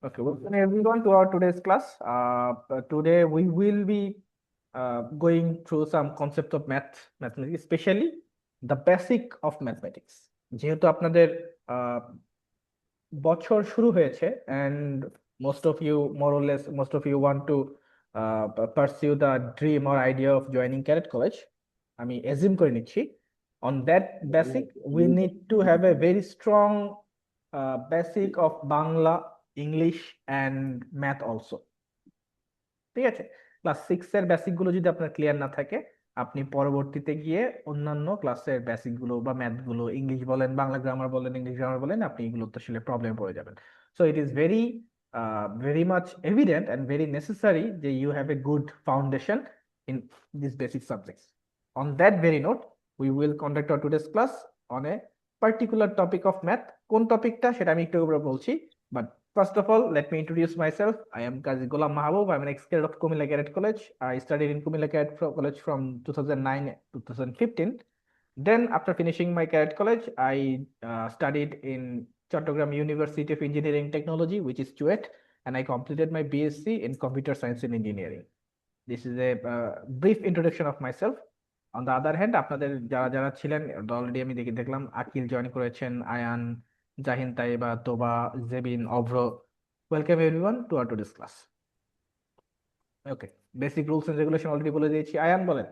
Okay, welcome everyone to our today's class. Today we will be going through some concept of mathematics, especially the basic of mathematics. যেহেতু আপনাদের বছর শুরু হয়েছে and most of you want to pursue the dream or idea of joining cadet college. আমি assume করে নিচ্ছি. On that basic, we need to have a very strong basic of Bangla, English and math also. ঠিক আছে, class 6 এর basic গুলো যদি আপনার clear না থাকে, আপনি পরবর্তীতে গিয়ে অন্যান্য ক্লাসের বেসিক গুলো বা ম্যাথ গুলো, ইংলিশ বলেন, বাংলা গ্রামার বলেন, ইংলিশ গ্রামার বলেন, আপনি এগুলো তো আসলে প্রবলেম পড়ে যাবেন। So it is very much evident and very necessary that you have a good foundation in these basic subjects. On that very note, we will conduct our today's class on a particular topic of math. কোন টপিকটা সেটা আমি একটু করে বলছি, but first of all, let me introduce myself. I am Qazi Ghulam Mahaboub. I'm an ex-cadet of Kumilla Cadet College. I studied in Kumilla Cadet College from 2009 to 2015. Then, after finishing my cadet college, I studied in Chattogram University of Engineering and Technology, which is CHUET, and I completed my BSc in Computer Science and Engineering. This is a brief introduction of myself. On the other hand, আপনাদের যারা যারা ছিলেন already আমি দেখলাম Aqil join করেছেন, Ayaan, Jahin, Taiba, Toba, Jebin, Abhra. Welcome everyone to our today's class. Okay, basic rules and regulation already বলে দিয়েছি। আয়ান বলেন।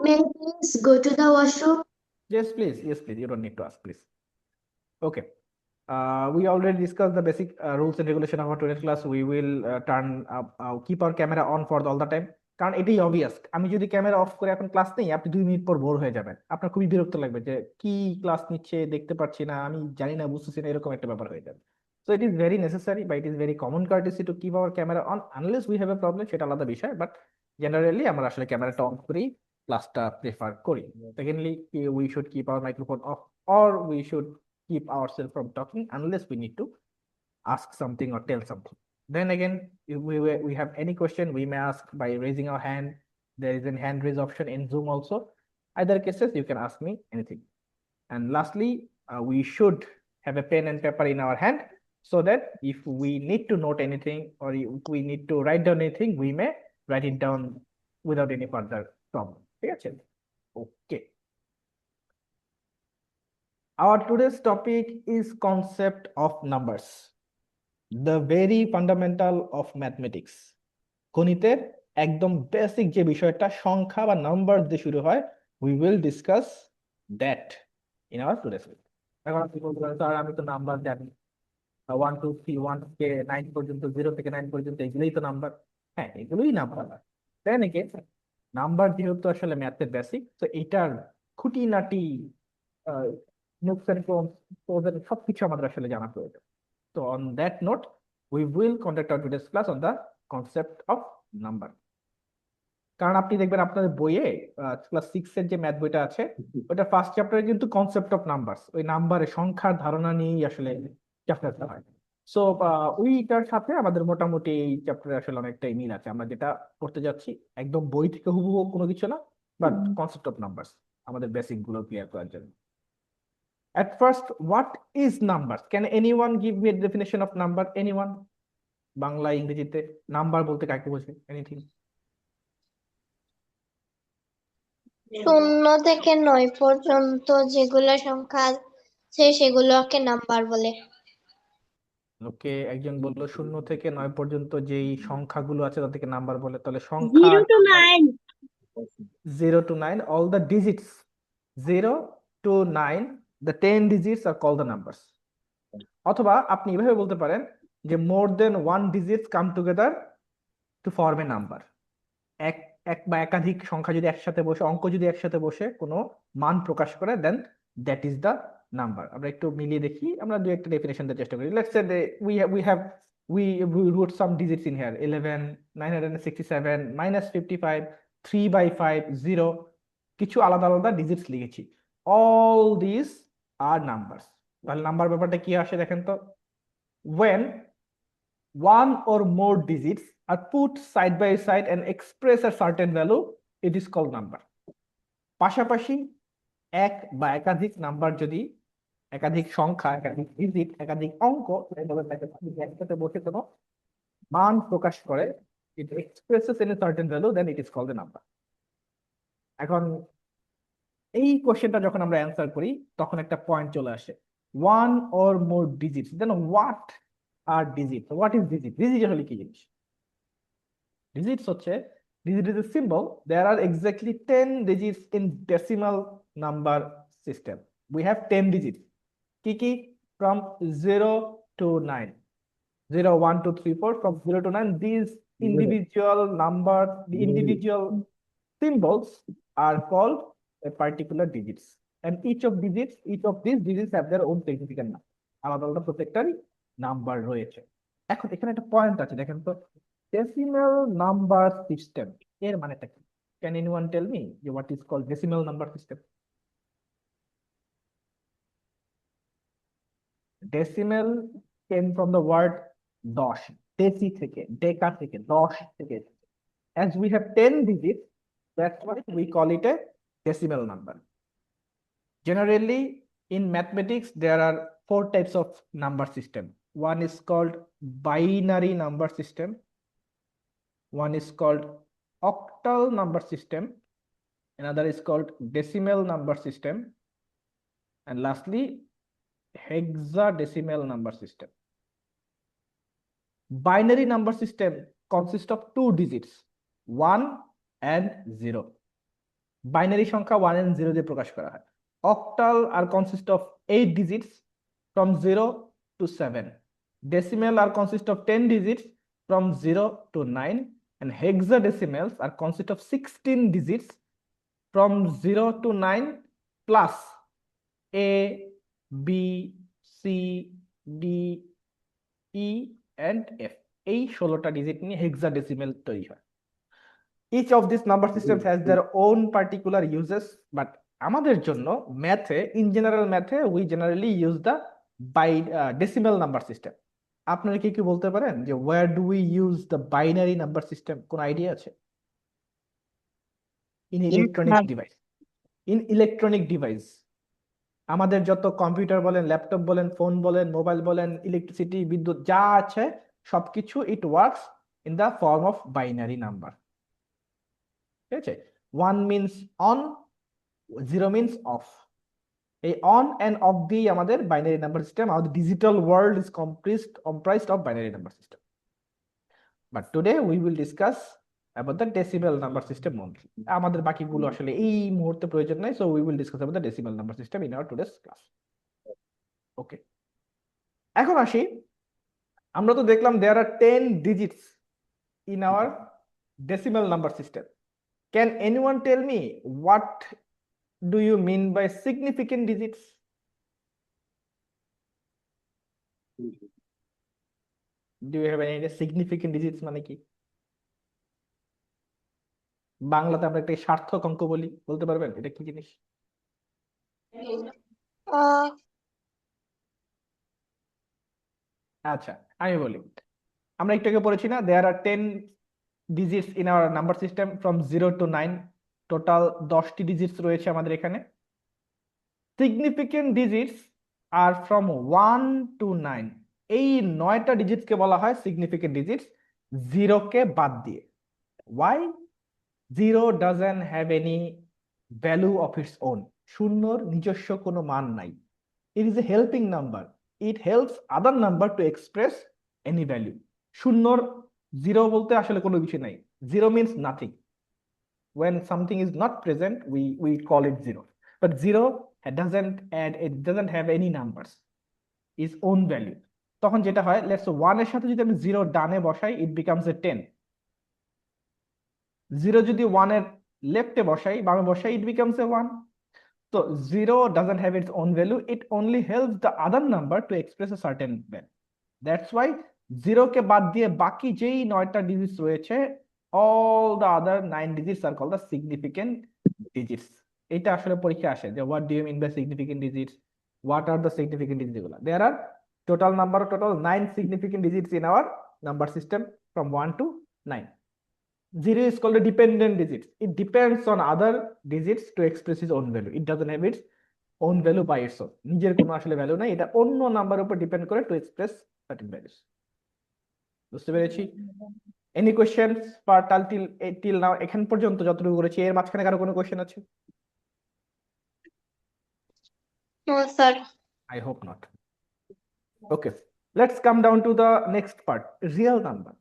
May I please go to the washroom? Yes, please. Yes, please. You don't need to ask, please. Okay. We already discussed the basic rules and regulation of our today's class. We will keep our camera on for all the time. কারণ এটাই obvious, আমি যদি camera off করে এখন class নেই, আপনি 2 minute পর bore হয়ে যাবেন, আপনার খুবই বিরক্ত লাগবে যে কি ক্লাস নিচ্ছে দেখতে পাচ্ছি না, আমি জানি না, বুঝতেছি না, এরকম একটা ব্যাপার হয়ে যাবে। So it is very necessary বা it is very common courtesy to keep our camera on unless we have a problem, সেটা আলাদা বিষয়, বাট জেনারেলি আমরা আসলে ক্যামেরাটা অন করেই ক্লাসটা প্রেফার করি। Secondly, we should keep our microphone of or we should keep ourselves from talking unless we need to ask something or tell something. Then again, if we have any question, we may ask by raising our hand. There is a hand raise option in Zoom also. Either cases, you can ask me anything. And lastly, we should have a pen and paper in our hand so that if we need to note anything or if we need to write down anything, we may write it down without any further problem. Okay. Our today's topic is concept of numbers, the very fundamental of mathematics. গণিতের একদম basic যে বিষয়টা সংখ্যা বা number দিয়ে শুরু হয়, we will discuss that in our today's class. এখন আপনি বলতে পারেন, স্যার আমি তো নাম্বার জানি, 1 2 3 1 থেকে 9 পর্যন্ত, 0 থেকে 9 পর্যন্ত, এগুলোই তো নাম্বার। হ্যাঁ, এগুলোই নাম্বার। তাই নাকি? নাম্বার যেহেতু আসলে ম্যাথের বেসিক, তো এটার খুঁটিনাটি নোটস এন্ড সবকিছু আমাদের আসলে জানা প্রয়োজন। তো on that note, we will conduct hour today's class on the concept of number. কারণ আপনি দেখবেন আপনাদের বইয়ে ক্লাস 6 এর যে ম্যাথ বইটা আছে, ওটা ফার্স্ট চ্যাপ্টারে কিন্তু কনসেপ্ট অফ নাম্বারস, ওই নাম্বারের সংখ্যার ধারণা নিয়েই আসলে চ্যাপ্টারটা হয়। সো ওইটার সাথে আমাদের মোটামুটি এই চ্যাপ্টারে আসলে অনেকটাই মিল আছে। আমরা যেটা পড়তে যাচ্ছি একদম বই থেকে হুবহু কোনো কিছু না, বাট কনসেপ্ট অফ নাম্বারস আমাদের বেসিক গুলো ক্লিয়ার করার জন্য। At first, what is numbers? Can anyone give me a definition of number? Anyone? Bangla ইংরেজিতে নাম্বার বলতে কাকে বোঝে? Anything? 0 থেকে 9 পর্যন্ত যেগুলো সংখ্যা আছে সেগুলোকে নাম্বার বলে। ওকে, একজন বললো 0 থেকে 9 পর্যন্ত যেই সংখ্যাগুলো আছে তাদেরকে নাম্বার বলে। তাহলে সংখ্যা 0 to 9 0 to 9, all the digits 0 to 9, the 10 digits are called the numbers. অথবা আপনি এভাবে বলতে পারেন যে more than one digits come together to form a number. এক এক বা একাধিক সংখ্যা যদি একসাথে বসে, অঙ্ক যদি একসাথে বসে কোনো মান প্রকাশ করে, দেন দ্যাট ইজ দ্য নাম্বার। আমরা একটু মিলিয়ে দেখি, আমরা দুই একটা ডেফিনেশন দেওয়ার চেষ্টা করি। Let's say we wrote some digits in here: 11, 967, -55, 3/5, 0, কিছু আলাদা আলাদা ডিজিটস লিখেছি। All this are numbers. তাহলে নাম্বার ব্যাপারটা কি আসে দেখেন তো। when one or more digits are put side by side and express a certain value, it is called number. পাশাপাশি এক বা একাধিক নাম্বার যদি একাধিক সংখ্যা, একাধিক ডিজিট, একাধিক অঙ্ক একসাথে বসে কোনো মান প্রকাশ করে, it expresses any certain value, then it is called a number. এখন এই কোশ্চেনটা যখন আমরা অ্যান্সার করি তখন একটা পয়েন্ট চলে আসে, one or more digits, then what are digit, what is digit? Digit আসলে কি জিনিস? ডিজিটস হচ্ছে, digit is a symbol. There are exactly 10 digits in decimal number system. We have 10 digits. কি from 0 to 9. 0, 1, 2, 3, 4. From 0 to 9, these individual numbers, the individual symbols are called a particular digits. And each of these digits have their own significant number. আলাদা আলাদা প্রত্যেকটারই number রয়েছে। এখন এখানে একটা point আছে, দেখেন তো, ডেসিমাল নাম্বার সিস্টেম এর মানেটা কি? ক্যান এনিওয়ান টেল মি যে what is called decimal number system? Decimal came from the word দশ, ডেসি থেকে, ডেকা থেকে, দশ থেকে। As we have 10 digits, that's why we call it a decimal number. Generally, in mathematics, there are 4 types of number system. One is called binary number system. One is called octal number system. Another is called decimal number system. And lastly, hexadecimal number system. Binary number system consists of 2 digits, 1 and 0. Binary সংখ্যা 1 and 0 দিয়ে প্রকাশ করা হয়। Octal are consist of 8 digits from 0 to 7. Decimal are consist of 10 digits from 0 to 9. And hexadecimals are consist of 16 digits from 0 to 9 plus A, B, C, D, E and F. এই 16টা digit নিয়ে hexadecimal তৈরি হয়। Each of these number systems has their own particular uses, but আমাদের জন্য ম্যাথে, in general ম্যাথে we generally use the decimal number system. আপনারা কি বলতে পারেন যে where do we use the binary number system? কোন আইডিয়া আছে? In electronic device. In electronic device. আমাদের যত কম্পিউটার বলেন, ল্যাপটপ বলেন, ফোন বলেন, মোবাইল বলেন, ইলেকট্রিসিটি, বিদ্যুৎ যা আছে সবকিছু it works in the form of binary number. ঠিক আছে? 1 means on, 0 means off. এই on and off দিয়ে আমাদের বাইনারি নাম্বার সিস্টেম, আমাদের digital world is comprised of binary number system. But today we will discuss about the decimal number system only. আমাদের বাকিগুলো আসলে এই মুহূর্তে প্রয়োজন নাই, so we will discuss about the decimal number system in our today's class. Okay. এখন আসি, আমরা তো দেখলাম there are 10 digits in our decimal number system. Can anyone tell me what do you mean by significant digits? Do you have any idea significant digits মানে কি? বাংলাতে আমরা একটা সার্থক অঙ্ক বলি, বলতে পারবেন এটা কি জিনিস? আচ্ছা, আমি বলি। আমরা একটু আগে পড়েছি না, there are 10 digits in our number system from 0 to 9. Total 10টি ডিজিটস রয়েছে আমাদের এখানে। Significant digits are from 1 to 9। এই 9টা ডিজিটসকে বলা হয় সিগনিফিকেন্ট ডিজিটস, 0 কে বাদ দিয়ে। Why? 0 doesn't have any value of its own. শূন্যর নিজস্ব কোনো মান নাই। It is a helping number. It helps other number to express any value. শূন্যর 0 বলতে আসলে কোনো কিছু নাই। 0 means nothing. When something is not present, we call it 0. But 0 it doesn't have any numbers, its own value. তখন যেটা হয়, let's say 1 এর সাথে যদি আমি 0 ডানে বসাই, it becomes a 10. 0 যদি 1 এর লেফটে বসাই, বামে বসাই, it becomes a 1. So 0 doesn't have its own value. It only helps the other number to express a certain value. That's why 0 কে বাদ দিয়ে বাকি যেই 9টা ডিজিটস রয়েছে, all the other 9 digits are called the significant digits. এটা আসলে পরীক্ষা আসে যে what do you mean by significant digits? What are the significant digits? There are total 9 significant digits in our number system from 1 to 9. 0 is called a dependent digit. It depends on other digits to express its own value. It doesn't have its own value by its own, নিজের কোনো আসলে value নাই, এটা অন্য number উপর depend করে to express certain values. বুঝতে পেরেছি? Any questions for till now? এখান পর্যন্ত যতটুকু করেছি, এর মাঝখানে কারো কোনো কোয়েশ্চেন আছে? No sir. I hope not. Okay, let's come down to the next part, real number.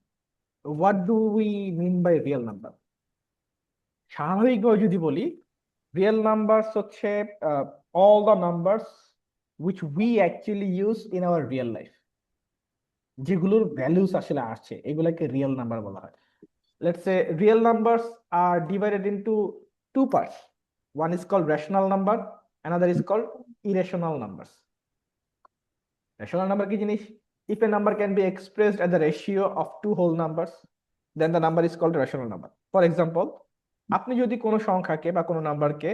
What do we mean by real number? স্বাভাবিকভাবে যদি বলি, real numbers হচ্ছে all the numbers which we actually use in our real life, যেগুলোর values আসলে আসছে, এগুলাকে real number বলা হয়। Let's say real numbers are divided into two parts. One is called rational number, another is called irrational numbers. Rational number কি জিনিস? If a number can be expressed as the ratio of two whole numbers, then the number is called rational number. For example, আপনি যদি কোনো সংখ্যাকে বা কোনো নাম্বারকে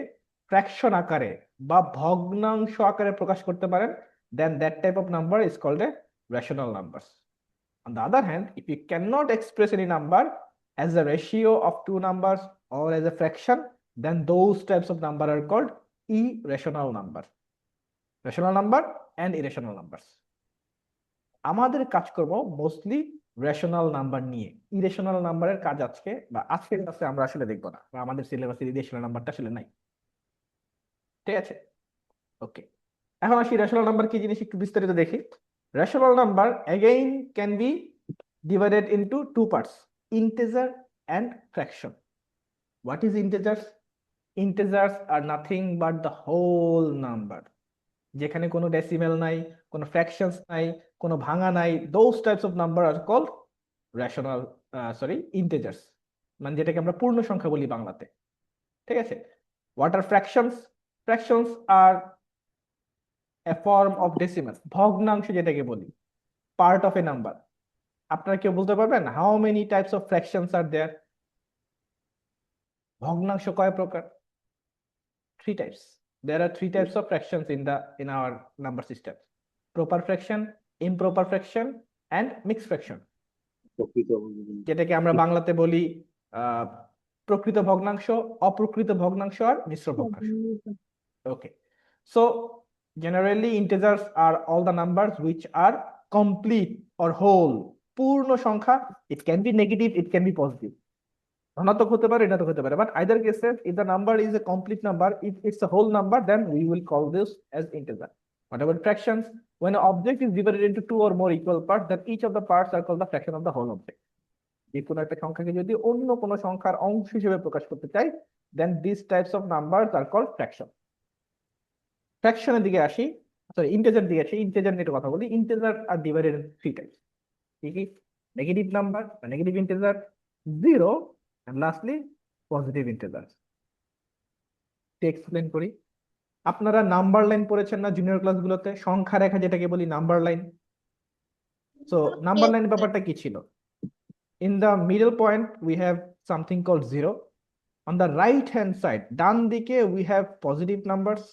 fraction আকারে বা ভগ্নাংশ আকারে প্রকাশ করতে পারেন, then that type of number is called a rational numbers. On the other hand, if you cannot express any number as a ratio of two numbers or as a fraction, then those types of number are called irrational number. Rational number and irrational numbers. আমাদের কাজকর্ম mostly rational number নিয়ে। Irrational নাম্বারের কাজ আজকে বা আজকের ক্লাসে আমরা আসলে দেখবো না, বা আমাদের সিলেবাসে ইরেশনাল নাম্বারটা আসলে নাই। ঠিক আছে, ওকে। এখন আসি রেশনাল নাম্বার কি জিনিস একটু বিস্তারিত দেখি। Rational number again can be divided into two parts, integer and fraction. What is integers? Integers are nothing but the whole number, যেখানে কোনো ডেসিমেল নাই, কোনো ফ্র্যাকশনস নাই, কোনো ভাঙা নাই, those types of number are called rational integers, মানে যেটাকে আমরা পূর্ণ সংখ্যা বলি বাংলাতে। ঠিক আছে, what are fractions? Fractions are a form of decimal, ভগ্নাংশ যেটাকে বলি, part of a number. আপনারা কেউ বলতে পারবেন how many types of fractions are there? ভগ্নাংশ কয় প্রকার? Three types. There are three types of fractions in our number system: proper fraction, improper fraction, and mixed fraction. যেটাকে আমরা বাংলাতে বলি প্রকৃত ভগ্নাংশ, অপ্রকৃত ভগ্নাংশ আর মিশ্র ভগ্নাংশ। ওকে, so generally integers are all the numbers which are complete or whole, পূর্ণ সংখ্যা। It can be negative, it can be positive, ধনাত্মক হতে পারে, ঋণাত্মক হতে পারে, but either cases if the number is a complete number, if it's a whole number, then we will call this as integer. What about fractions? When an object is divided into two or more equal parts, then each of the parts are called the fraction of the whole object. যে কোনো একটা সংখ্যাকে যদি অন্য কোনো সংখ্যার অংশ হিসেবে প্রকাশ করতে চাই, then these types of numbers are called fraction. ফ্র্যাকশনের দিকে আসি, সরি ইন্টিজার দিকে আসি। ইন্টিজার নিয়ে কথা বলি। Integer are divided in three types. কি কি? নেগেটিভ নাম্বার বা negative integer, zero, and lastly positive integer. Explain করি। আপনারা নাম্বার লাইন পড়েছেন না জুনিয়র ক্লাসগুলোতে? সংখ্যা রেখা যেটাকে বলি number line. So number line ব্যাপারটা কি ছিল? In the middle point we have something called zero. On the right hand side, ডান দিকে we have positive numbers.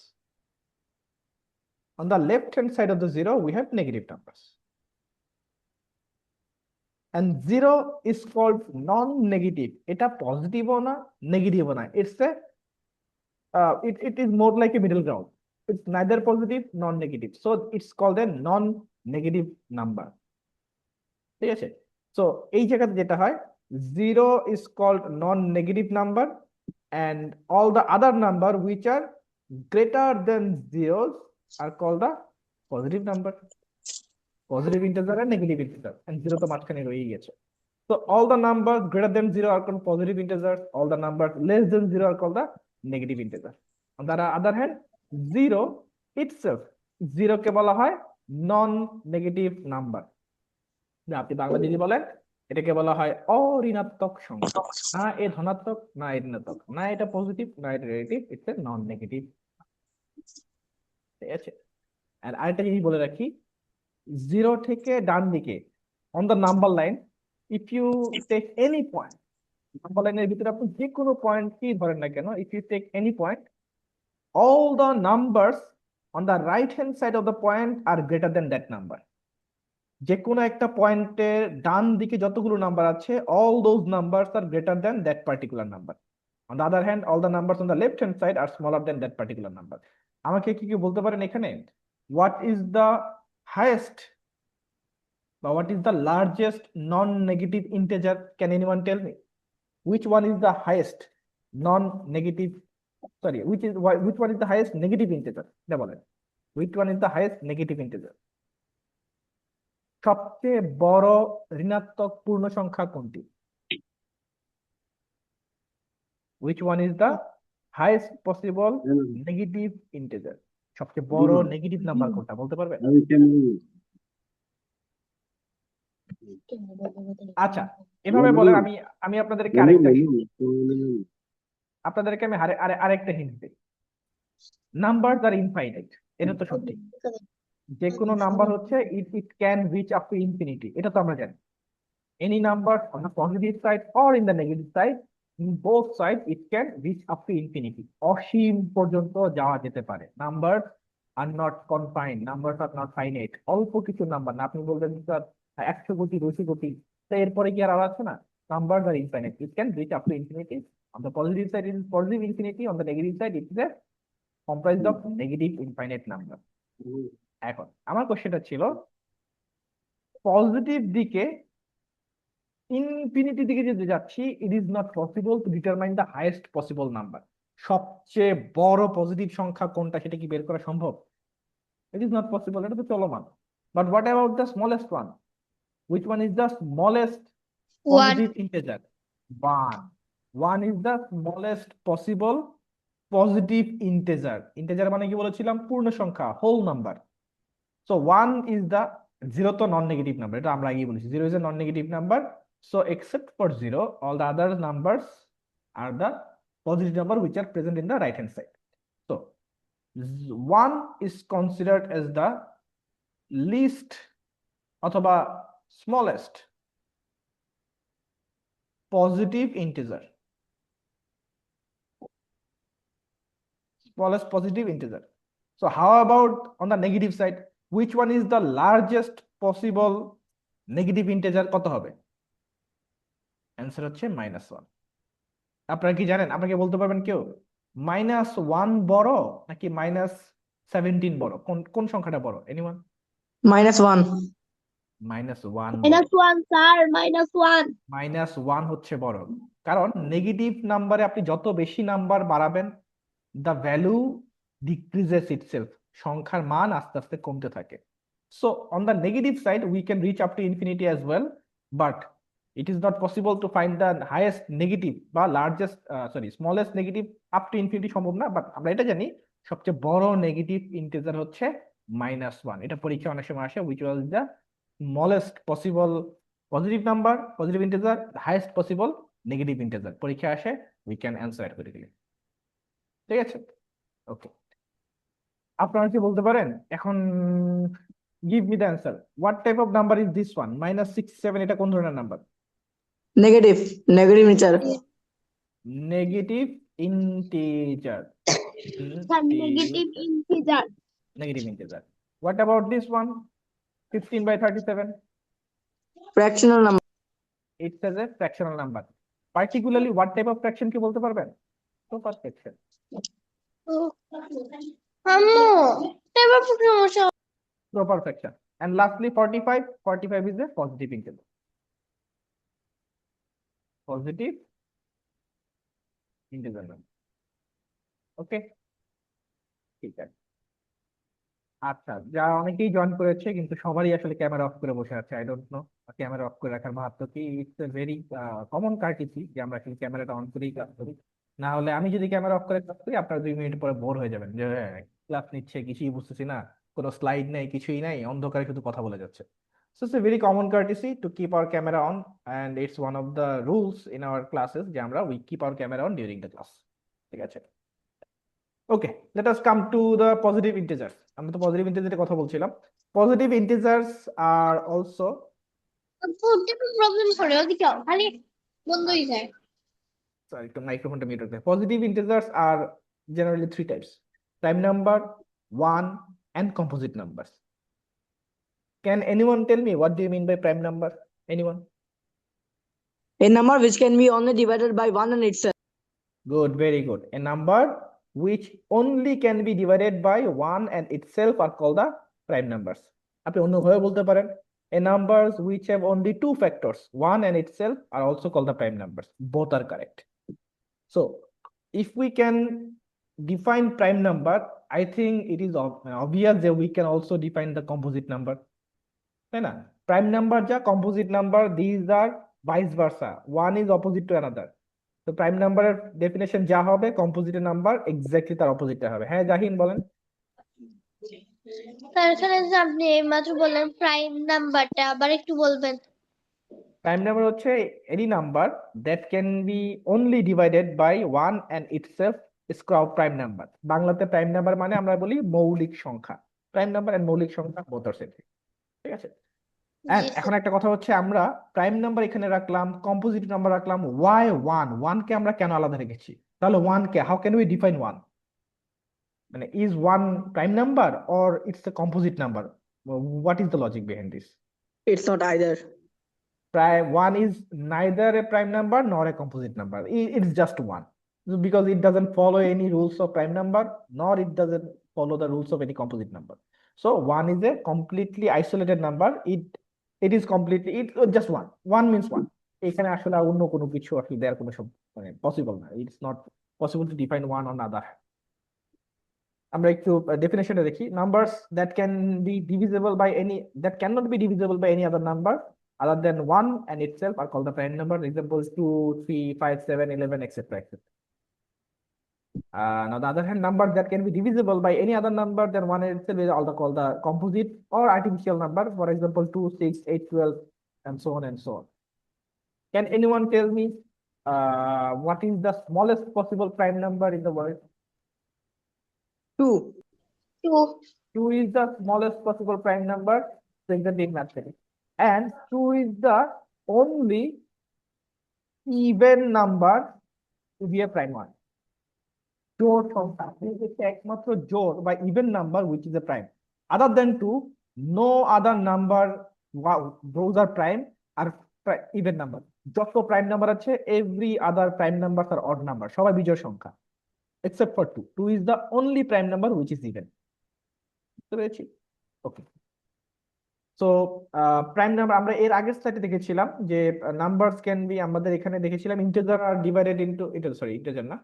On the left hand side of the zero, we have negative numbers. And zero is called non-negative. এটা positive ও না, negative ও না. It is more like a middle ground. It's neither positive nor negative. So it's called a non-negative number. ঠিক আছে? So এই জায়গাতে যেটা হয়, zero is called non-negative number, and all the other number which are greater than zeros are called the positive number, positive integer and negative integer, and zero তো মাঝখানে রয়েই গেছে। So all the numbers greater than zero are called positive integers, all the numbers less than zero are called the negative integer. On the other hand, zero itself, zero কে বলা হয় non negative number। আপনি বাংলা যদি বলেন, এটাকে বলা হয় অঋণাত্মক সংখ্যা। না এ ধনাত্মক, না এ ঋণাত্মক, না এটা পজিটিভ, না এটা negative, it's a non negative. ঠিক আছে, আর আরেকটা জিনিস বলে রাখি, জিরো থেকে ডান দিকে on the number line, if you take any point, number লাইনের ভিতরে আপনি যে কোনো পয়েন্ট কি ধরেন না কেন, if you take any point, all the numbers on the right hand side of the point are greater than that number. যে কোনো একটা পয়েন্টের ডান দিকে যতগুলো নাম্বার আছে, all those numbers are greater than that particular number. On the other hand, all the numbers on the left hand side are smaller than that particular number. আমাকে কি বলতে পারেন এখানে হোয়াট ইজ দ্য হাইয়েস্ট বা what is the largest non negative integer? Can anyone tell me which one is the highest non-negative, sorry, which one is the highest negative integer? এটা বলেন, which one is the highest negative integer? সবচেয়ে বড় ঋণাত্মক পূর্ণ সংখ্যা কোনটি? which one is the highest possible negative integer? সবচেয়ে বড় নেগেটিভ নাম্বার কোনটা বলতে পারবেন? আচ্ছা, এভাবে বলেন, আমি আপনাদেরকে আমি আরেকটা হিন্ট দিই। নাম্বারস আর ইনফাইনাইট, এটা তো সত্যি। যে কোনো নাম্বার হচ্ছে it can reach up to infinity, এটা তো আমরা জানি। Any number on the positive side or in the negative side, in both side it can reach up to infinity, অসীম পর্যন্ত যাওয়া যেতে পারে। Number are not confined, number are not finite. অল্প কিছু নাম্বার না, আপনি বলবেন স্যার 100 কোটি 200 কোটি, তো এরপরে কি আর আছে না? Number are infinite, it can reach up to infinity. On the positive side it is positive infinity, on the negative side it is comprised of negative infinite number. এখন আমার কোশ্চেনটা ছিল পজিটিভ দিকে, ইনফিনিটি দিকে যদি যাচ্ছি, ইট is not possible to determine the highest possible number. সবচেয়ে বড় পজিটিভ সংখ্যা কোনটা সেটা কি বের করা সম্ভব? ইট ইজ নট পসিবল, এটা তো চলমান। But what about the smallest one? Which one is the smallest positive integer? 1. 1 is the smallest possible positive integer. Integer মানে কি বলেছিলাম? পূর্ণ সংখ্যা, whole number. So 1 is the, 0 তো নন নেগেটিভ নাম্বার, এটা আমরা আগেই বলেছি, 0 is a non negative number. So except for 0 all the other numbers are the positive number which are present in the right hand side. So 1 is considered as the least অথবা smallest positive integer, smallest positive integer. So how about on the negative side? Which one is the largest possible negative integer? কত হবে? Answer হচ্ছে -1। আপনারা কি জানেন? আপনাকে বলতে পারবেন কেউ -1 বড় নাকি -17 বড়? কোন সংখ্যাটা বড়? এনিওয়ান? -1 -1 -1 স্যার, -1 -1 হচ্ছে বড়। কারণ নেগেটিভ নাম্বারে আপনি যত বেশি নাম্বার বাড়াবেন, the value decreases itself, সংখ্যার মান আস্তে আস্তে কমতে থাকে। So on the negative side we can reach up to infinity as well, but it is not possible to find the highest negative বা largest smallest negative up to infinity সম্ভব না। But আমরা এটা জানি সবচেয়ে বড় নেগেটিভ ইন্টিজার হচ্ছে -1। এটা পরীক্ষা অনেক সময় আসে, which was the smallest possible positive number, positive integer, highest possible negative integer, পরীক্ষা আসে, we can answer it critically। ঠিক আছে, ওকে। আপনারা কি বলতে পারেন এখন? Give me the answer. What type of number is this one? -67, এটা কোন ধরনের number? Negative integer. Negative integer, negative integer. Negative integer. What about this one? 15/37, fractional number. It's as a fractional number. Particularly what type of fraction কি বলতে পারবেন? Proper fraction. আম্মু এবার সমস্যা। Proper fraction. And lastly 45 is a positive integer, positive integer number. Okay, ঠিক আছে। আচ্ছা, যা অনেকেই জয়েন করেছে কিন্তু সবারই আসলে ক্যামেরা অফ করে বসে আছে। I don't know camera off করে রাখার মাহাত্ম্য কি। ইটস এ ভেরি কমন কার্টিসি যে আমরা আসলে ক্যামেরাটা অন করেই ক্লাস করি। না হলে আমি যদি ক্যামেরা অফ করে ক্লাস করি, আপনারা 2 মিনিট পরে বোর হয়ে যাবেন যে ক্লাস নিচ্ছে কিছুই বুঝতেছি না, কোনো স্লাইড নেই, কিছুই নাই, অন্ধকারে শুধু কথা বলে যাচ্ছে। So it's a very common courtesy to keep our camera on, and it's one of the rules in our classes যে আমরা we keep our camera on during the class। ঠিক আছে, ওকে, let us come to the positive integers। আমরা তো positive ইন্টিজারের কথা বলছিলাম। Positive integers are also, problem করে ওদিকে খালি বন্ধই যায়। সরি একটু মাইক্রোফোনটা মিউট রাখতে। Positive integers R generally 3 types: prime number, 1, and composite numbers. Can anyone tell me what do you mean by prime number? Anyone? A number which can be only divided by 1 and itself. Good, very good. A number which only can be divided by 1 and itself are called the prime numbers. আপনি অন্যভাবে বলতে পারেন, a numbers which have only two factors, 1 and itself, are also called the prime numbers. Both are correct. So if we can define prime number, I think it is obvious that we can also define the composite number. তাই না? Prime number যা composite number, these are vice versa. One is opposite to another. তো prime নাম্বারের definition যা হবে, কম্পোজিটের number exactly তার অপোজিটটা হবে। হ্যাঁ জাহিন বলেন। স্যার এখানে যে আপনি এইমাত্র বললেন প্রাইম নাম্বারটা আবার একটু বলবেন। প্রাইম নাম্বার হচ্ছে any number that can be only divided by 1 and itself is called prime number. বাংলাতে প্রাইম নাম্বার মানে আমরা বলি মৌলিক সংখ্যা। প্রাইম নাম্বার এন্ড মৌলিক সংখ্যা বোথ আর সেম। ঠিক আছে? And জি এখন একটা কথা হচ্ছে, আমরা প্রাইম নাম্বার এখানে রাখলাম, কম্পোজিট নাম্বার রাখলাম, why 1? 1 কে আমরা কেন আলাদা রেখেছি? তাহলে 1 কে হাউ ক্যান উই ডিফাইন 1? মানে is 1 prime number or it's a composite number? What is the logic behind this? It's not either. Prime 1 is neither a prime number nor a composite number. It's just 1 because it doesn't follow any rules of prime number, nor it doesn't follow the rules of any composite number. So 1 is a completely isolated number. It is completely, it just 1. 1 means 1. এখানে আসলে অন্য কোনো কিছু আসলে দেওয়ার কোনো মানে possible না। It's not possible to define 1 on other. আমরা একটু ডেফিনেশনে দেখি। Numbers that can be divisible by any, that can not be divisible by any other number other than 1 and itself are called the prime number. Examples 2, 3, 5, 7, 11, etc. etc. Now, on the other hand, numbers that can be divisible by any other number than 1 and itself is also called the composite or artificial number. For example, 2, 6, 8, 12, and so on and so on. Can anyone tell me what is the smallest possible prime number in the world? 2. 2 2 is the smallest possible prime number present in mathematics. And 2 is the only even number to be a prime one. জোড় সংখ্যা হচ্ছে একমাত্র জোড় বা even number which is a prime. Other than 2, no other number, those are prime, are even number. যত prime number আছে, every other prime numbers are odd number. সবাই বিজোড় সংখ্যা except for 2. 2 is the only prime number which is even. বুঝতে পেরেছি? ওকে। So prime number আমরা এর আগের স্লাইডে দেখেছিলাম যে নাম্বারস ক্যান বি, আমাদের এখানে দেখেছিলাম ইন্টিজার আর ডিভাইডেড ইনটু, এটা সরি ইন্টিজার না,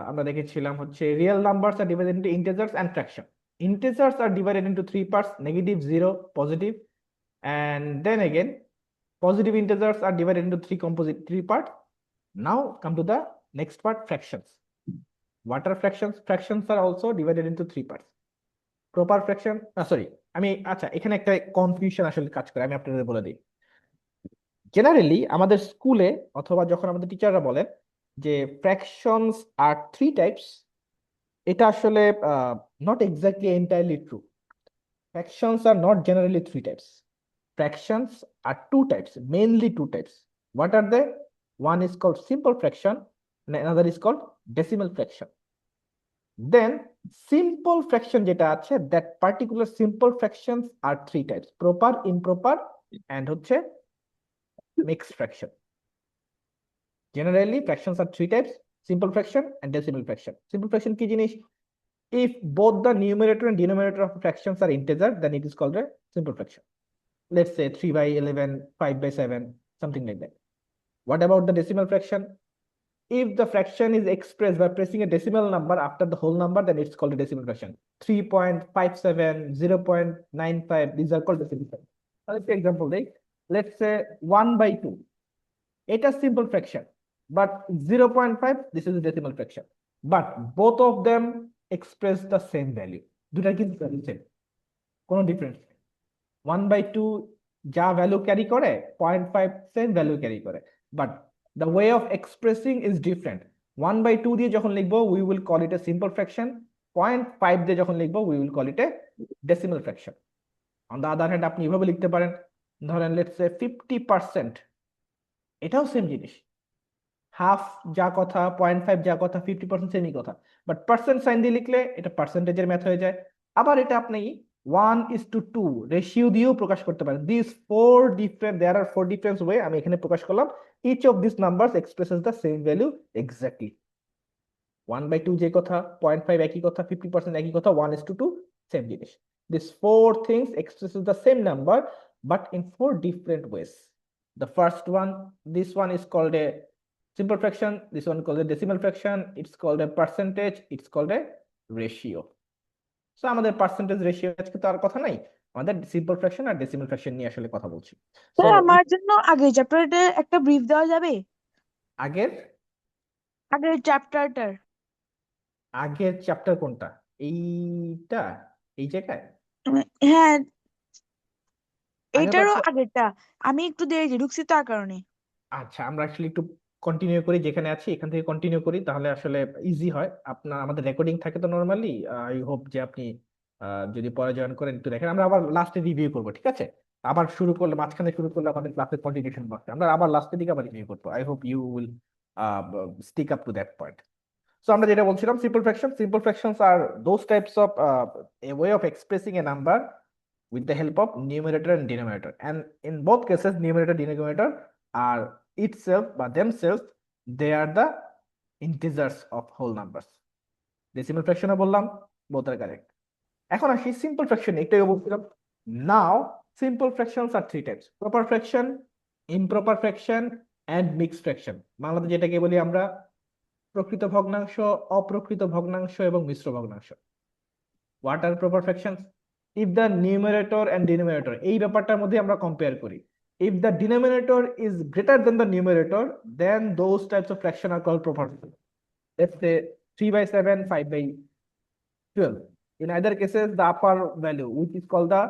আমরা দেখেছিলাম হচ্ছে real numbers are divided into integers and fraction. Integers are divided into 3 parts: negative, 0, positive, and then again positive integers are divided into 3 parts. Now come to the next part, fractions. What are fractions? Fractions are also divided into 3 parts. Proper fraction, sorry, আমি আচ্ছা এখানে একটা confusion আসলে কাজ করে, আমি আপনাদের বলে দিই। জেনারেলি আমাদের স্কুলে অথবা যখন আমাদের টিচাররা বলেন যে fractions are 3 types, এটা আসলে not exactly entirely true. Fractions are not generally 3 types. Fractions are 2 types, mainly 2 types. What are they? One is called simple fraction and another is called decimal fraction. Then simple fraction যেটা আছে, that particular simple fractions are 3 types: proper, improper, and হচ্ছে mixed fraction. Generally fractions are 3 types: simple fraction and decimal fraction. Simple fraction কি জিনিস? If both the numerator and denominator of fractions are integer, then it is called a simple fraction. Let's say 3 by 11, 5 by 7, something like that. What about the decimal fraction? If the fraction is expressed by pressing a decimal number after the whole number, then it's called a decimal fraction. 3.57, 0.95, these are called decimal fraction. Let's take example, let's say 1 by 2. It is simple fraction, but 0.5, this is a decimal fraction. But both of them express the same value. দুটা কিন্তু same, কোনো difference নেই। 1 by 2 যা value carry করে, 0.5 same value carry করে, but the way of expressing is different. 1 by 2 দিয়ে যখন লিখবো, we will call it a simple fraction. 0.5 দিয়ে যখন লিখবো, we will call it a decimal fraction. On the other hand, আপনি এভাবে লিখতে পারেন, ধরেন let's say 50%, এটাও সেম জিনিস। হাফ যা কথা, 0.5 যা কথা, 50% সেমই কথা, বাট পার্সেন্ট সাইন দিয়ে লিখলে এটা পার্সেন্টেজের ম্যাথ হয়ে যায়। আবার এটা আপনি 1:2 রেশিও দিয়েও প্রকাশ করতে পারেন। there are 4 different way আমি এখানে প্রকাশ করলাম। Each of these numbers expresses the same value exactly. 1/2 যে কথা, 0.5 একই কথা, 50% একই কথা, 1:2 সেম জিনিস। These four things expresses the same number but in four different ways. The first one, this one is called a simple fraction, this one called a decimal fraction, it's called a percentage, it's called a ratio. So আমাদের percentage ratio আজকে তো আর কথা নাই, আমাদের simple fraction আর decimal fraction নিয়ে আসলে কথা বলছি। সো স্যার আমার জন্য আগের চ্যাপ্টারটা একটা ব্রিফ দেওয়া যাবে? আগের আগের চ্যাপ্টারটার। আগের চ্যাপ্টার কোনটা? এইটা, এই জায়গায় হ্যাঁ, আগের এইটারও পার্ট। আগেরটা। আমি একটু দেরিতে ঢুকছি তার কারণে। আচ্ছা, আমরা অ্যাকচুয়ালি একটু কন্টিনিউ করি, যেখানে আছি এখান থেকে কন্টিনিউ করি, তাহলে আসলে ইজি হয়। আপনার আমাদের রেকর্ডিং থাকে তো নরমালি, আই হোপ যে আপনি যদি পরে জয়েন করেন একটু দেখেন। আমরা আবার লাস্টে রিভিউ করবো, ঠিক আছে? আবার শুরু করলে, মাঝখানে শুরু করলে আমাদের ক্লাসের কন্টিনিউশন বসে, আমরা আবার লাস্টের দিকে আবার রিভিউ করবো। I hope you will stick up to that point. So আমরা যেটা বলছিলাম, simple fractions are those types of a way of expressing a number with the help of numerator and denominator, and in both cases numerator denominator are itself by themselves, they are the integers of whole numbers. Decimal fraction বললাম, both are correct. এখন আসি simple fraction, একটু বলছিলাম। Now simple fractions are three types: proper fraction, improper fraction and mixed fraction. বাংলাতে যেটাকে বলি আমরা প্রকৃত ভগ্নাংশ, অপ্রকৃত ভগ্নাংশ এবং মিশ্র ভগ্নাংশ। What are proper fractions? If the numerator and denominator, এই ব্যাপারটার মধ্যে আমরা কম্পেয়ার করি, if the denominator is greater than the numerator, then those types of fraction are called proper. Let's say 3/7, 5/12. In either cases, the upper value, which is called the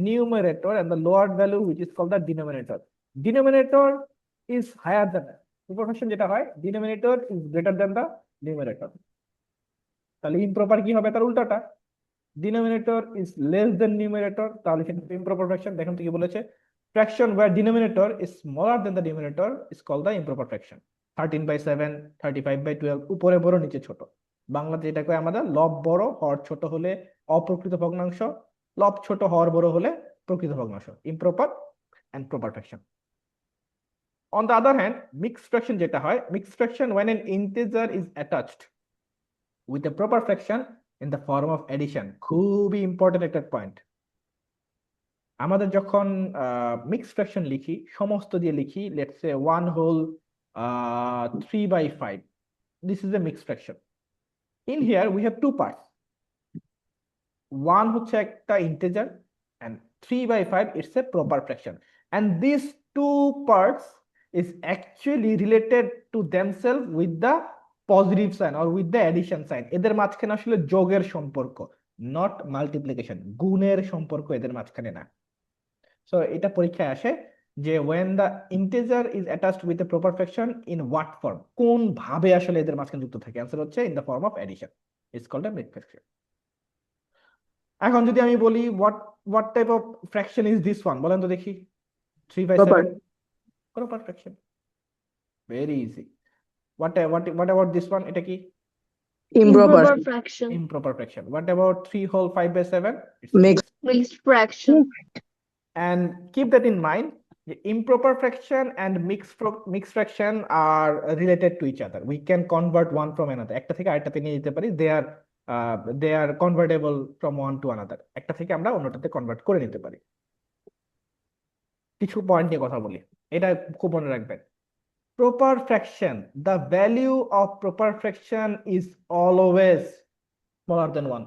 numerator, and the lower value, which is called the denominator. Denominator is higher than proper fraction যেটা হয়, denominator is greater than the numerator. তাহলে improper কি হবে? তার উল্টাটা, denominator is less than numerator, তাহলে সেটা improper fraction। দেখেন তো কি বলেছে, fraction where denominator is smaller than the numerator is called the improper fraction. 13/7, 35/12, উপরে বড় নিচে ছোট। বাংলাতে এটা কয় আমাদের লব বড় হর ছোট হলে অপ্রকৃত ভগ্নাংশ, লব ছোট হর বড় হলে প্রকৃত ভগ্নাংশ। improper and proper fraction. On the other hand, mixed fraction যেটা হয়, mixed fraction when an integer is attached with a proper fraction in the form of addition. খুবই ইম্পর্টেন্ট একটা পয়েন্ট। আমাদের যখন মিক্সড ফ্র্যাকশন লিখি, সমস্ত দিয়ে লিখি, let's say 3/5, this is a mixed fraction. In here we have to parts, 1 হচ্ছে একটা integer and 3/5 it's a proper fraction, and these two parts is actually related to themselves with the positive sign or with the addition sign. এদের মাঝখানে আসলে যোগের সম্পর্ক, not multiplication, গুণের সম্পর্ক এদের মাঝখানে না। সো এটা পরীক্ষায় আসে যে when the integer is attached with a proper fraction in what form, কোন ভাবে আসলে এদের মাঝখানে যুক্ত থাকে। অ্যান্সার হচ্ছে in the form of addition, it's called a mixed fraction. এখন যদি আমি বলি what type of fraction is this one, বলেন তো দেখি। 3/7 proper fraction, very easy. What about this one, এটা কি? Improper. fraction, Improper fraction. What about 3 whole 5/7? It's Mixed. mixed fraction, and keep that in mind, the improper fraction and mixed fraction are related to each other. We can convert one from another. একটা থেকে আরেকটাতে নিয়ে যেতে পারি, they are convertible from one to another. একটা থেকে আমরা অন্যটাতে convert করে নিতে পারি। কিছু পয়েন্ট নিয়ে কথা বলি, এটা খুব মনে রাখবেন। Proper fraction, the value of proper fraction is always smaller than 1.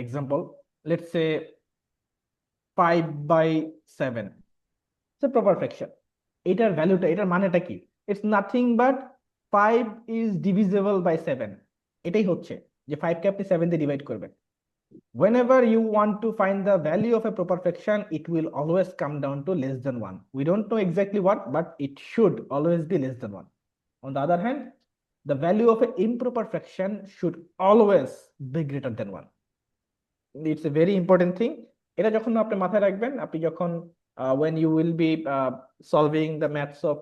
Example, let's say 5/7. It's a proper fraction. এটার ভ্যালুটা, এটার মানেটা কি? It's nothing but 5 is divisible by 7. এটাই হচ্ছে যে 5 কে আপনি 7 দিয়ে ডিভাইড করবেন। Whenever you want to find the value of a proper fraction, it will always come down to less than 1. We don't know exactly what, but it should always be less than 1. On the other hand, the value of an improper fraction should always be greater than 1. It's a very important thing. এটা যখন আপনি মাথায় রাখবেন, আপনি যখন when you will be solving the maths of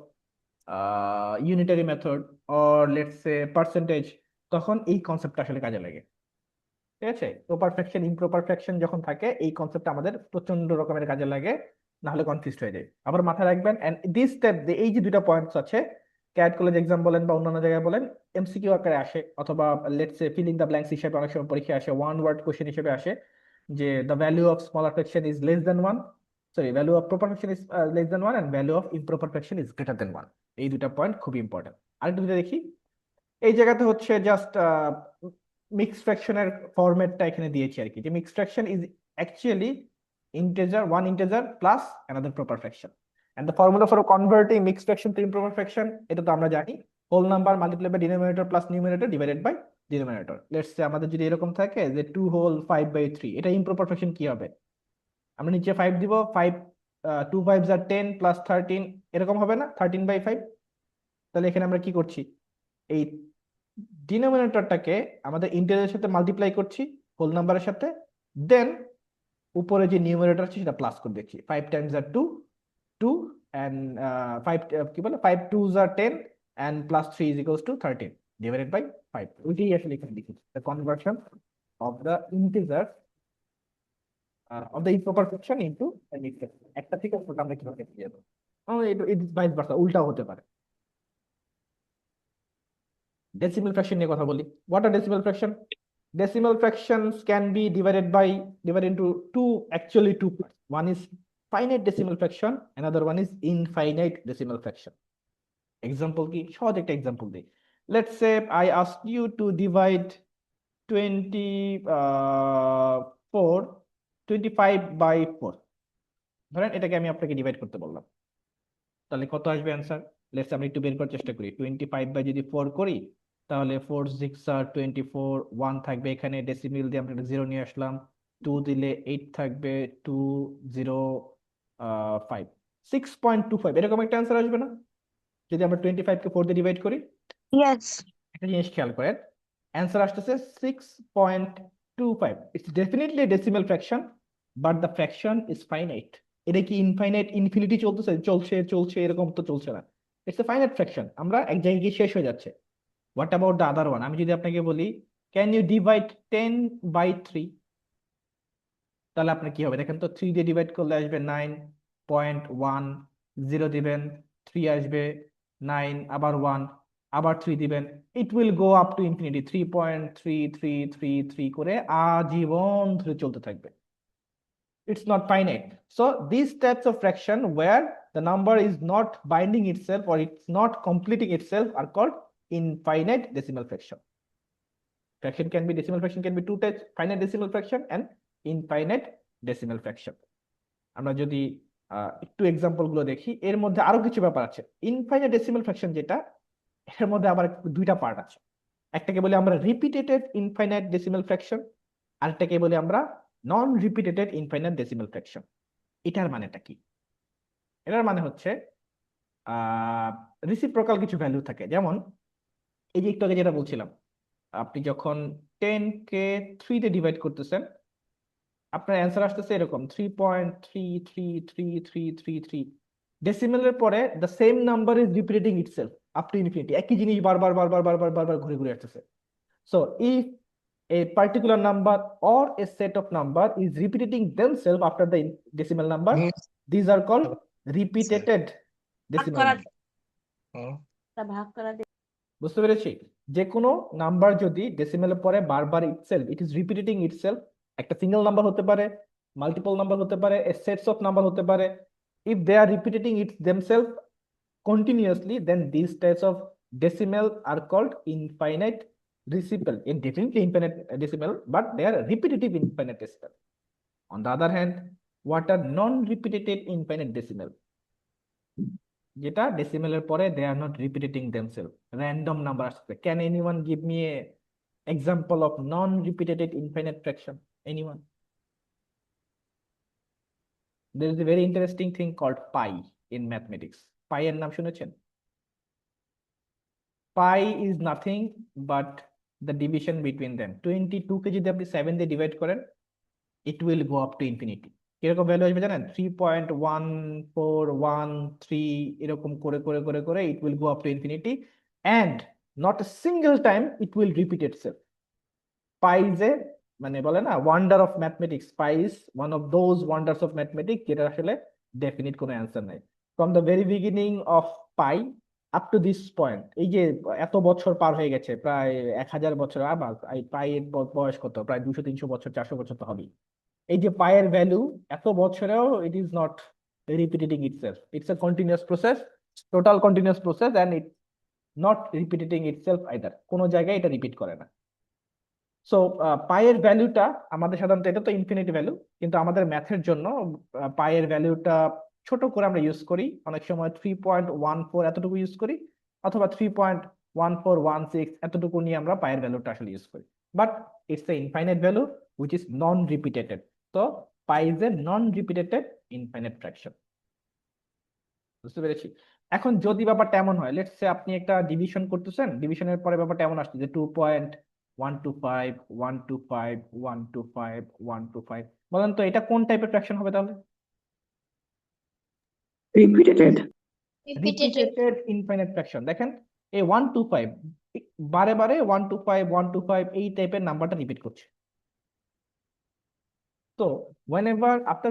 unitary method or let's say percentage, তখন এই কনসেপ্টটা আসলে কাজে লাগে। ঠিক আছে, প্রপার ফ্র্যাকশন ইমপ্রপার ফ্র্যাকশন যখন থাকে, এই কনসেপ্টটা আমাদের প্রচন্ড রকমের কাজে লাগে, না হলে কনফিউজড হয়ে যায়। আবার মাথায় রাখবেন, এন্ড দিস স্টেপ, এই যে দুইটা পয়েন্টস আছে, ক্যাট কলেজ এক্সাম বলেন বা অন্যান্য জায়গায় বলেন, এমসিকিউ আকারে আসে, অথবা let's say fill in the blanks হিসেবে অনেক সময় পরীক্ষায় আসে, ওয়ান ওয়ার্ড কোশ্চেন হিসেবে আসে, যে the value of smaller fraction is less than one, sorry value of proper fraction is less than one, and value of improper fraction is greater than one. এই দুটা পয়েন্ট খুবই important. আরেকটু যদি দেখি, এই জায়গাতে হচ্ছে জাস্ট মিক্সড ফ্র্যাকশনের ফরম্যাটটা এখানে দিয়েছি আর কি, যে mixed fraction is actually integer, one integer plus another proper fraction, and the formula for converting mixed fraction to improper fraction, এটা তো আমরা জানি, whole number multiplied by denominator plus numerator divided by denominator. Let's say আমাদের যদি এরকম থাকে যে 2 whole 5/3, এটা improper fraction কি হবে? আমরা নিচে 5 দিব, 5 2 5s are 10 plus 13, এরকম হবে না 13/5? তাহলে এখানে আমরা কি করছি, এই ডিনোমিনেটরটাকে আমাদের ইন্টিজারের সাথে মাল্টিপ্লাই করছি হোল নাম্বারের সাথে, দেন উপরে যে নিউমারেটর আছে সেটা প্লাস করে দেখছি, 5 times are 2 2 and 5 কি বলে 5 2s are 10 and plus 3 is equals to 13 divided by 5। ওইটাই আসলে এখানে লিখেছি, the conversion of the integer of the improper fraction into a mixed fraction। একটা থেকে ওটা আমরা কিভাবে পেয়ে যাবো, it is vice versa, উল্টাও হতে পারে। ডেসিমাল ফ্র্যাকশন নিয়ে কথা বলি। What are decimal fraction? Decimal fractions can be divided into two parts. One is finite decimal fraction, another one is infinite decimal fraction. Example কি, সহজ একটা এক্সাম্পল দিই। Let's say I ask you to divide 25/4, ধরেন এটাকে আমি আপনাকে divide করতে বললাম, তাহলে কত আসবে অ্যান্সার? লেটস আমরা একটু বের করার চেষ্টা করি। 25/4 করি, তাহলে 4 6 are 24, 1 থাকবে এখানে, ডেসিমিল দিয়ে আমরা 0 নিয়ে আসলাম, 2 দিলে 8 থাকবে, 2 0 5, 6.25, এরকম একটা অ্যান্সার আসবে না যদি আমরা 25 কে 4 দিয়ে ডিভাইড করি? ইয়েস। একটা জিনিস খেয়াল করেন, অ্যান্সার আসতেছে 6.25। It's definitely decimal fraction, but the fraction is finite. এটা কি ইনফাইনাইট ইনফিনিটি চলতেছে, চলছে চলছে এরকম তো চলছে না, ইটস এ ফাইনাইট ফ্র্যাকশন, আমরা এক জায়গায় গিয়ে শেষ হয়ে যাচ্ছে। What about the other one? আমি যদি আপনাকে বলি ক্যান ইউ ডিভাইড 10/3, তাহলে আপনার কি হবে দেখেন তো, 3 দিয়ে ডিভাইড করলে আসবে 9.1, 0 দিবেন 3 আসবে, 9 আবার 1 আবার 3 দিবেন, it will go up to infinity, 3.3333 করে আজীবন ধরে চলতে থাকবে। It's not finite. So these types of fraction where the number is not binding itself or it's not completing itself are called infinite decimal fraction. Decimal fraction can be two types, finite decimal fraction and infinite decimal fraction. আমরা যদি একটু example গুলো দেখি, এর মধ্যে আরো কিছু ব্যাপার আছে। ইনফাইনাইট ডেসিমাল ফ্র্যাকশন যেটা, এর মধ্যে আবার দুইটা পার্ট আছে, একটাকে বলি আমরা রিপিটেটেড ইনফাইনাইট ডেসিমাল ফ্র্যাকশন, আরেকটাকে বলি আমরা নন রিপিটেটেড ইনফাইনাইট ডেসিমাল ফ্র্যাকশন। এটার মানেটা কি? এটার মানে হচ্ছে রিসিপ্রোকাল কিছু ভ্যালু থাকে, যেমন এই যে একটু আগে যেটা বলছিলাম, আপনি যখন 10 কে 3 তে ডিভাইড করতেছেন, আপনার অ্যান্সার আসতেছে এরকম 3.3333333। ডেসিমেলের পরে the same number is repeating itself up to infinity, একই জিনিস বারবার বারবার বারবার বারবার ঘুরে ঘুরে আসতেছে। So if a particular number or a set of number is repeating themselves after the decimal number, these are called repeated decimal number. বুঝতে পেরেছি? যে কোনো নাম্বার যদি ডেসিমেলের পরে বারবার itself, it is repeating itself, একটা সিঙ্গেল নাম্বার হতে পারে, মাল্টিপল নাম্বার হতে পারে, এ সেটস অফ নাম্বার হতে পারে, if they are repeating it themselves continuously, then these types of decimal are called infinite decimal. Definitely infinite decimal, but they are repetitive infinite decimal. On the other hand, what are non-repetitive infinite decimal? যেটা ডেসিমেলের পরে they are not repeating themselves, random number আসছে। Can anyone give me a example of non-repeated infinite fraction? Anyone? There is a very interesting thing called pi in mathematics. Pi এর নাম শুনেছেন? Pi is nothing but the division between them. 22 কে যদি আপনি 7 দিয়ে divide করেন, it will go up to infinity. কিরকম value আসবে জানেন? 3.1413, এরকম করে করে করে করে it will go up to infinity, and not a single time it will repeat itself. Pi is a মানে বলে না wonder of mathematics, pi is one of those wonders of mathematics যেটা আসলে ডেফিনিট কোনো অ্যান্সার নাই। From the very beginning of pi, up to this point, এই যে এত বছর পার হয়ে গেছে, প্রায় 1000 বছর, আবার এই পায়ের বয়স কত, প্রায় 200-300 বছর, 400 বছর তো হবেই। এই যে পায়ের ভ্যালু এত বছরেও it is not repeating itself, it's a continuous process, total continuous process, and it not repeating itself either, কোনো জায়গায় এটা রিপিট করে না। সো পায়ের ভ্যালুটা আমাদের সাধারণত, এটা তো ইনফিনিট ভ্যালু, কিন্তু আমাদের ম্যাথের জন্য পায়ের ভ্যালুটা ছোট করে আমরা ইউজ করি, অনেক সময় 3.14 এতটুকু ইউজ করি, অথবা 3.1416 এতটুকু নিয়ে আমরা পায়ের ভ্যালুটা আসলে ইউজ করি, but it's a infinite value which is non repeated. তো pi is a non repeated infinite fraction. বুঝতে পেরেছি? এখন যদি ব্যাপারটা এমন হয়, লেটস সে আপনি একটা ডিভিশন করতেছেন, ডিভিশনের পরে ব্যাপারটা এমন আসছে যে 2.125 125 125 125, বলেন তো এটা কোন টাইপের ফ্র্যাকশন হবে তাহলে? repeated, repeated. Repeated infinite fraction. দেখেন এই 125 বারে বারে 125 125 এই টাইপের নাম্বারটা রিপিট করছে। So whenever after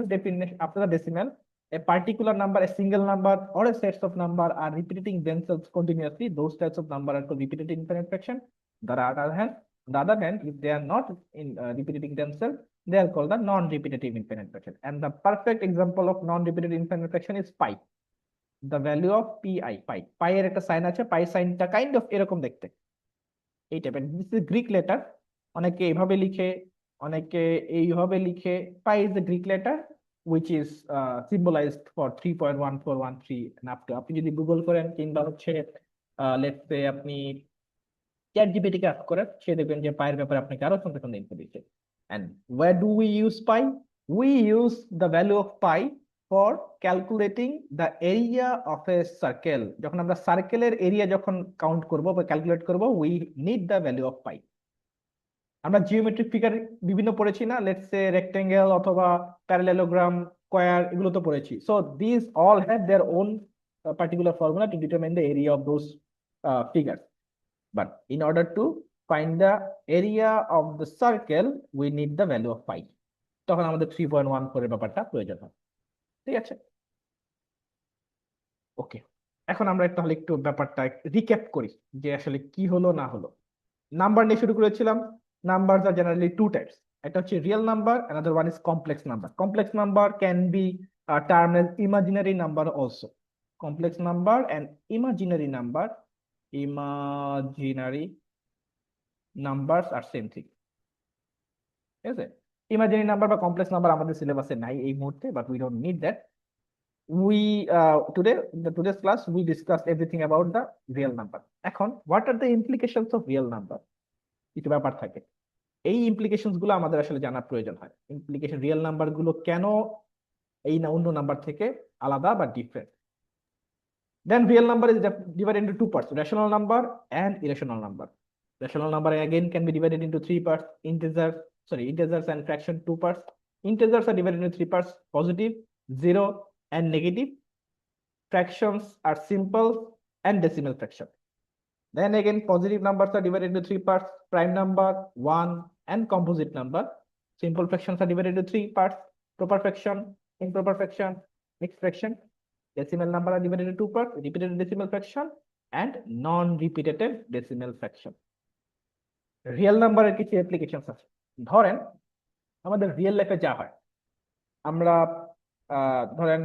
the decimal, a particular number, a single number, or a sets of number are repeating themselves continuously, those types of number are called repeated infinite fraction. On the other hand, if they are not repeating themselves, they are called the non-repetitive infinite fraction. And the perfect example of non-repetitive infinite fraction is pi. The value of pi. Pi এর একটা sign আছে, পাই সাইনটা kind of এরকম দেখতে, এই টাইপের। This is Greek letter, অনেকে এইভাবে লিখে, অনেকে এইভাবে লিখে। Pi is the Greek letter which is symbolized for 3.1413 and up to। আপনি যদি গুগল করেন কিংবা হচ্ছে লেটস সে আপনি চ্যাট জিপিটি কে আস্ক করেন, সে দেখবেন যে পায়ের ব্যাপারে আপনাকে আরো সুন্দর সুন্দর ইনফো দিচ্ছে। and where do we use pi? We use the value of pi for calculating the area of a circle. যখন আমরা সার্কেলের এরিয়া যখন কাউন্ট করব বা ক্যালকুলেট করব, we need the value of pi। আমরা জিওমেট্রিক ফিগার বিভিন্ন পড়েছি না, লেটস সে রেক্টেঙ্গেল অথবা প্যারালেলোগ্রাম, স্কয়ার, এগুলো তো পড়েছি। So this all have their own particular formula to determine the area of those figures, but in order to find the area of the circle we need the value of পাই। তখন আমাদের 3.14 এর ব্যাপারটা প্রয়োজন হয়। ঠিক আছে, ওকে। এখন আমরা তাহলে একটু ব্যাপারটা রিক্যাপ করি যে আসলে কি হলো না হলো। নাম্বার নিয়ে শুরু করেছিলাম। Numbers are generally two types. একটা হচ্ছে real number, another one is complex number. Complex number can be termed as imaginary number also. Complex number and imaginary numbers are same thing. ঠিক আছে? Imaginary number বা complex number আমাদের সিলেবাসে নাই এই মুহূর্তে, but we don't need that. We in today's class we discussed everything about the real number. এখন what are the implications of real number? কিছু ব্যাপার থাকে, এই ইমপ্লিকেশনস গুলো আমাদের আসলে জানার প্রয়োজন হয়। ইমপ্লিকেশন, রিয়েল নাম্বার গুলো কেন এই না অন্য নাম্বার থেকে আলাদা বা different. Then real number is divided into two parts, rational number and irrational number. Rational number again can be divided into three parts, integers and fraction, two parts. Integers are divided into three parts, positive, zero and negative. Fractions are simple and decimal fraction. Then again, positive numbers are divided into three parts, prime number, 1 and composite number. Simple fractions are divided into three parts, proper fraction, improper fraction, mixed fraction. Decimal number are divided into two parts, repeated decimal fraction and non-repeated decimal fraction. Real নাম্বারের কিছু applications আছে। ধরেন আমাদের real লাইফে যা হয়, আমরা ধরেন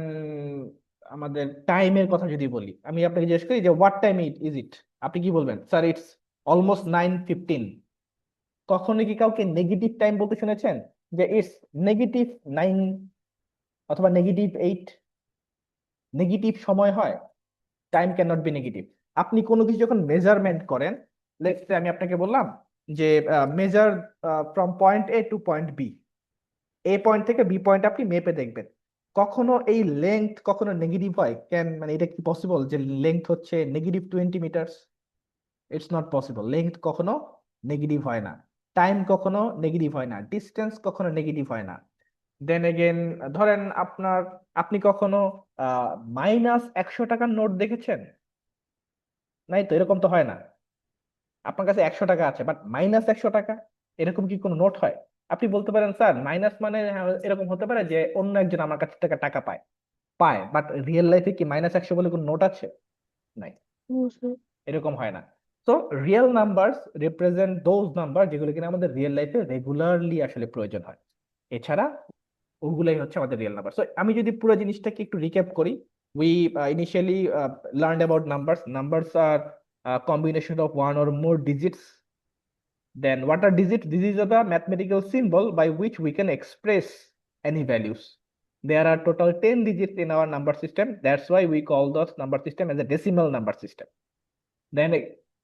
আমাদের টাইমের কথা যদি বলি, আমি আপনাকে জিজ্ঞেস করি যে হোয়াট টাইম ইজ ইট, আপনি কি বলবেন? Sir it's almost 9:15। কখনো কি কাউকে নেগেটিভ টাইম বলতে শুনেছেন যে ইটস -9 অথবা -8? নেগেটিভ সময় হয়, time can not be negative. আপনি কোনো কিছু যখন মেজারমেন্ট করেন, লেটস সে আমি আপনাকে বললাম যে measure from point A to point B, A point থেকে বি পয়েন্ট আপনি মেপে দেখবেন, কখনো এই লেংথ কখনো নেগেটিভ হয়? মানে এটা কি পসিবল যে লেংথ হচ্ছে -20 metre? It's not possible. Length কখনো নেগেটিভ হয় না, টাইম কখনো নেগেটিভ হয় না, ডিস্টেন্স কখনো নেগেটিভ হয় না। দেন এগেন ধরেন আপনি কখনো -100 টাকার নোট দেখেছেন? নাই তো, এরকম তো হয় না। আপনার কাছে 100 টাকা আছে, বাট -100 টাকা, এরকম কি কোনো নোট হয়? আপনি বলতে পারেন স্যার মাইনাস মানে এরকম হতে পারে যে অন্য একজন আমার কাছ থেকে টাকা পায়, বাট রিয়েল লাইফে কি -100 বলে কোনো নোট আছে? নাই। এরকম হয় না। So real numbers represent those number যেগুলো কিনা আমাদের রিয়েল লাইফে রেগুলারলি আসলে প্রয়োজন হয়। এছাড়া ওগুলাই হচ্ছে আমাদের রিয়েল নাম্বার। সো আমি যদি পুরো জিনিসটাকে একটু রিক্যাপ করি, we initially learned about numbers. Numbers are a combination of one or more digits. Then what are digits? Digits are the mathematical symbol by which we can express any values. There are total 10 digits in our number system. That's why we call those number system as a decimal number system.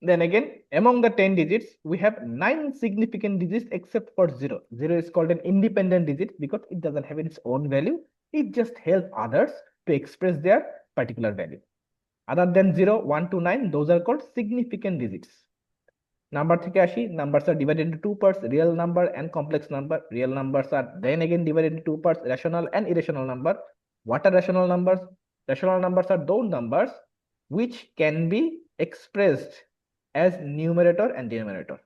Then again, among the 10 digits, we have 9 significant digits except for 0. 0 is called an independent digit because it doesn't have its own value. It just helps others to express their particular value. Other than 0, 1 to 9, those are called significant digits. Number থেকে আসি, numbers are divided into two parts, real number and complex number. Real numbers are then again divided into two parts, rational and irrational number. What are rational numbers? Rational numbers are those numbers which can be expressed as numerator and denominator.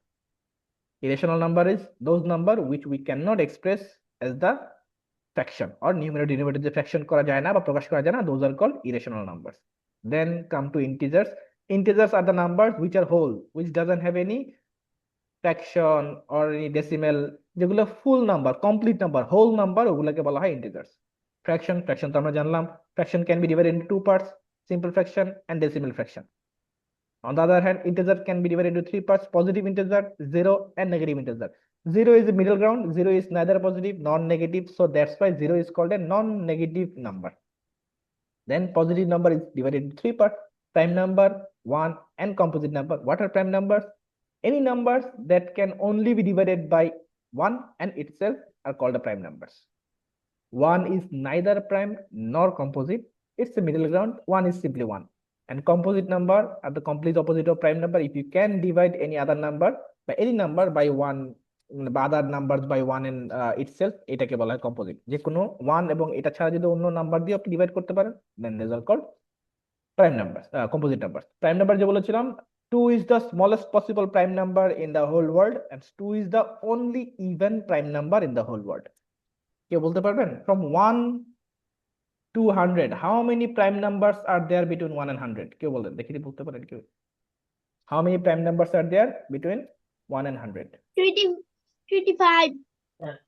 Irrational number is those number which we cannot express as the fraction or numerator denominator যে fraction করা যায় না বা প্রকাশ করা যায় না, those are called irrational numbers. Then come to integers. Integers are the numbers which are whole, which doesn't have any fraction or any decimal, যেগুলো full number, complete number, whole number, ওগুলোকে বলা হয় integers. Fraction তো আমরা জানলাম, fraction can be divided into two parts, simple fraction and decimal fraction. On the other hand, integer can be divided into three parts, positive integer, 0 and negative integer. 0 is the middle ground, 0 is neither positive nor negative, so that's why 0 is called a non-negative number. Then positive number is divided into three parts, prime number, 1 and composite number. What are prime numbers? Any numbers that can only be divided by 1 and itself are called the prime numbers. 1 is neither prime nor composite, it's the middle ground, 1 is simply 1. And composite number are the complete opposite of prime number. If you can divide any other number by any number by 1, বা other numbers by 1 in itself, এটাকে বলা হয় composite. যে কোনো 1 এবং এটা ছাড়া যদি অন্য নাম্বার দিয়ে আপনি ডিভাইড করতে পারেন, then these are called prime numbers, composite numbers. Prime number যে বলেছিলাম, 2 is the smallest possible prime number in the whole world and 2 is the only even prime number in the whole world. কেউ বলতে পারবেন from 1 to 100 how many prime numbers are there between 1 and 100? কেউ বলেন, দেখি বলতে পারেন কেউ? How many prime numbers are there between 1 and 100? 25.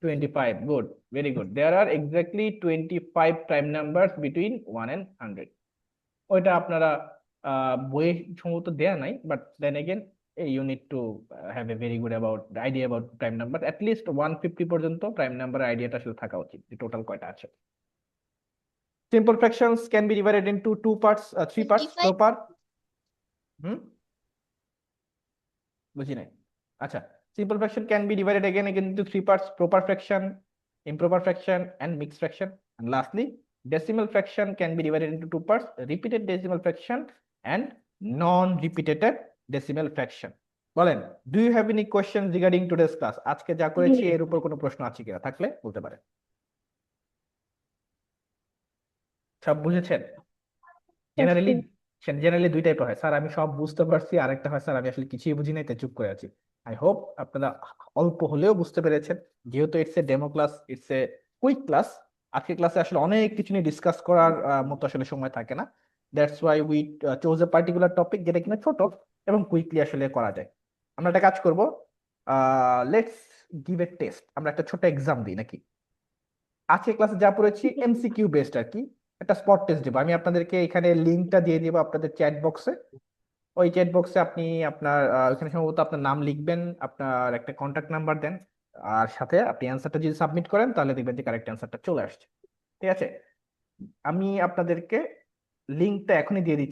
25. Good, very good. There are exactly 25 prime numbers between 1 and 100. ওইটা আপনারা বইয়ে সম্ভবত দেয়া নাই, but then again you need to have a very good about idea about prime number. At least 150 পর্যন্ত prime number আইডিয়াটা আসলে থাকা উচিত, যে টোটাল কয়টা আছে। Simple fractions can be divided into two parts, three parts, 25. proper. বুঝি নাই। আচ্ছা, simple fraction can be divided again into three parts, proper fraction, improper fraction and mixed fraction. And lastly, decimal fraction can be divided into two parts, repeated decimal fraction and non-repeated decimal fraction. বলেন, do you have any questions regarding today's class? আজকে যা করেছি এর উপর কোনো প্রশ্ন আছে কিনা, থাকলে বলতে পারেন। সব বুঝেছেন? জেনারেলি দুই টাইপের হয়, স্যার আমি সব বুঝতে পারছি, আরেকটা হয় স্যার আমি আসলে কিছুই বুঝি নাই তাই চুপ করে আছি। আই হোপ আপনারা অল্প হলেও বুঝতে পেরেছেন। যেহেতু it's a demo class, it's a quick class, আজকের ক্লাসে আসলে অনেক কিছু নিয়ে ডিসকাস করার মতো আসলে সময় থাকে না। That's why we chose a particular topic যেটা কিনা ছোট এবং কুইকলি আসলে করা যায়। আমরা একটা কাজ করব, লেটস গিভ এ টেস্ট, আমরা একটা ছোট এক্সাম দিই নাকি? আজকে ক্লাসে যা পড়েছি এমসিকিউ বেসড আর কি, একটা স্পট টেস্ট দেবো। আমি আপনাদেরকে এখানে লিঙ্কটা দিয়ে দিব আপনাদের চ্যাট বক্সে। ওই চ্যাট বক্সে আপনি আপনার ওখানে সম্ভবত আপনার নাম লিখবেন, আপনার একটা কন্ট্যাক্ট নাম্বার দেন, আর সাথে আপনি অ্যান্সারটা যদি সাবমিট করেন তাহলে দেখবেন যে কারেক্ট অ্যান্সারটা চলে আসছে। ঠিক আছে, আমি আপনাদেরকে লিঙ্কটা এখনই দিয়ে দিচ্ছি।